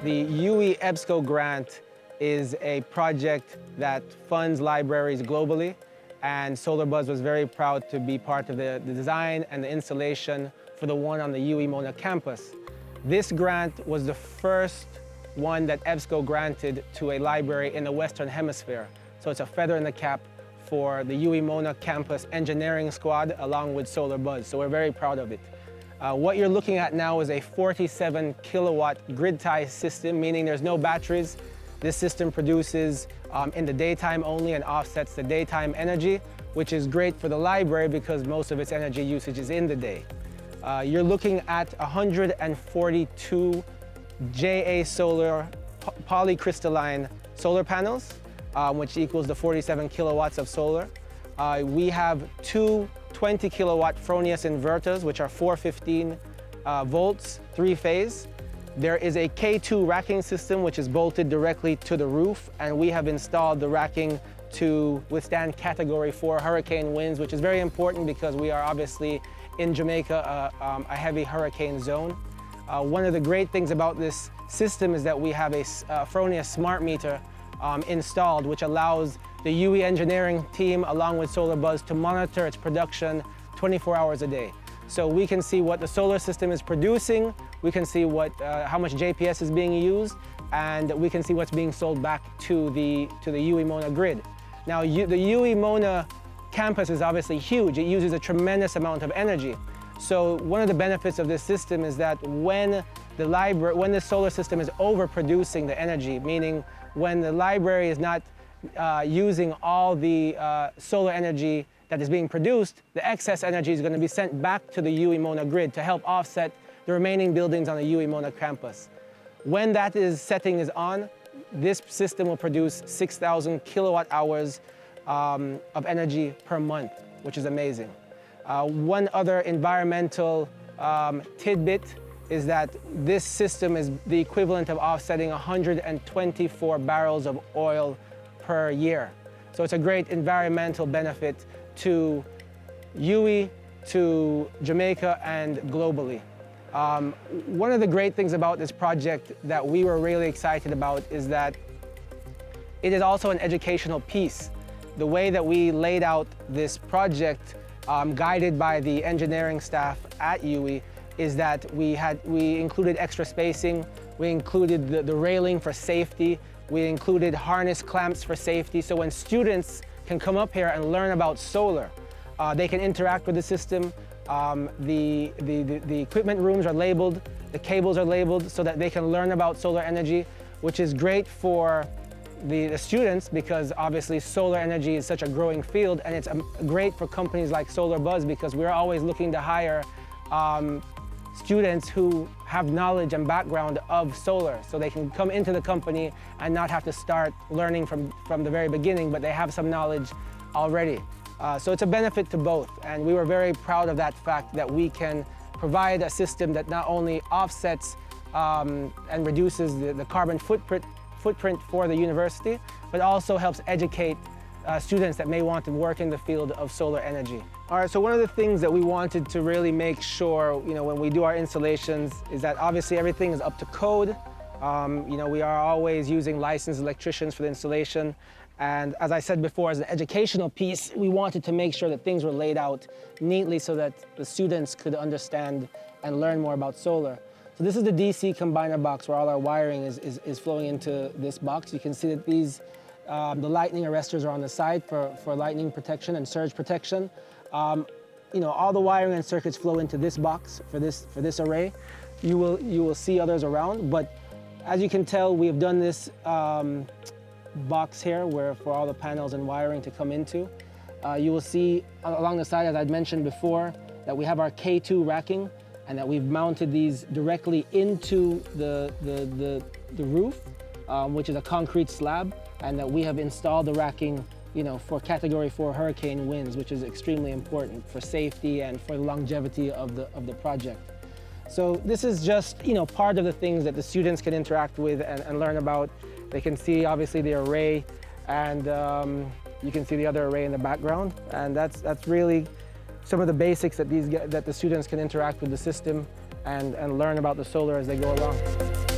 The UE EBSCO grant is a project that funds libraries globally, and SolarBuzz was very proud to be part of the design and the installation for the one on the UE Mona campus. This grant was the first one that EBSCO granted to a library in the Western Hemisphere. So it's a feather in the cap for the UE Mona campus engineering squad along with SolarBuzz. So we're very proud of it. What you're looking at now is a 47 kilowatt grid tie system, meaning there's no batteries. This system produces in the daytime only and offsets the daytime energy, which is great for the library because most of its energy usage is in the day. You're looking at 142 JA solar polycrystalline solar panels, which equals the 47 kilowatts of solar. We have two 20 kilowatt Fronius inverters, which are 415 volts, three-phase. There is a K2 racking system, which is bolted directly to the roof, and we have installed the racking to withstand Category 4 hurricane winds, which is very important because we are obviously in Jamaica, a heavy hurricane zone. One of the great things about this system is that we have a Fronius smart meter installed, which allows the UE engineering team, along with SolarBuzz, to monitor its production 24 hours a day. So we can see what the solar system is producing, we can see how much JPS is being used, and we can see what's being sold back to the UE Mona grid. Now, the UE Mona campus is obviously huge. It uses a tremendous amount of energy. So one of the benefits of this system is that when the solar system is overproducing the energy, meaning when the library is not using all the solar energy that is being produced, the excess energy is going to be sent back to the UE Mona grid to help offset the remaining buildings on the UE Mona campus. When that setting is on, this system will produce 6,000 kilowatt hours of energy per month, which is amazing. One other environmental tidbit is that this system is the equivalent of offsetting 124 barrels of oil per year. So it's a great environmental benefit to UE, to Jamaica, and globally. One of the great things about this project that we were really excited about is that it is also an educational piece. The way that we laid out this project, guided by the engineering staff at UE, is that we included extra spacing, we included the railing for safety, we included harness clamps for safety, so when students can come up here and learn about solar, they can interact with the system. The equipment rooms are labeled, the cables are labeled so that they can learn about solar energy, which is great for the students because obviously solar energy is such a growing field, and it's great for companies like SolarBuzz because we're always looking to hire students who have knowledge and background of solar, so they can come into the company and not have to start learning from the very beginning, but they have some knowledge already. So it's a benefit to both, and we were very proud of that fact that we can provide a system that not only offsets and reduces the carbon footprint for the university, but also helps educate students that may want to work in the field of solar energy. All right, so one of the things that we wanted to really make sure, when we do our installations is that obviously everything is up to code. We are always using licensed electricians for the installation. And as I said before, as an educational piece, we wanted to make sure that things were laid out neatly so that the students could understand and learn more about solar. So this is the DC combiner box where all our wiring is flowing into this box. You can see that the lightning arresters are on the side for lightning protection and surge protection. All the wiring and circuits flow into this box for this array. You will see others around, but as you can tell, we have done this box here for all the panels and wiring to come into. You will see along the side, as I'd mentioned before, that we have our K2 racking and that we've mounted these directly into the roof, which is a concrete slab, and that we have installed the racking for Category 4 hurricane winds, which is extremely important for safety and for the longevity of the project. So this is just part of the things that the students can interact with and learn about. They can see obviously the array, and you can see the other array in the background, and that's really some of the basics that the students can interact with the system and learn about the solar as they go along.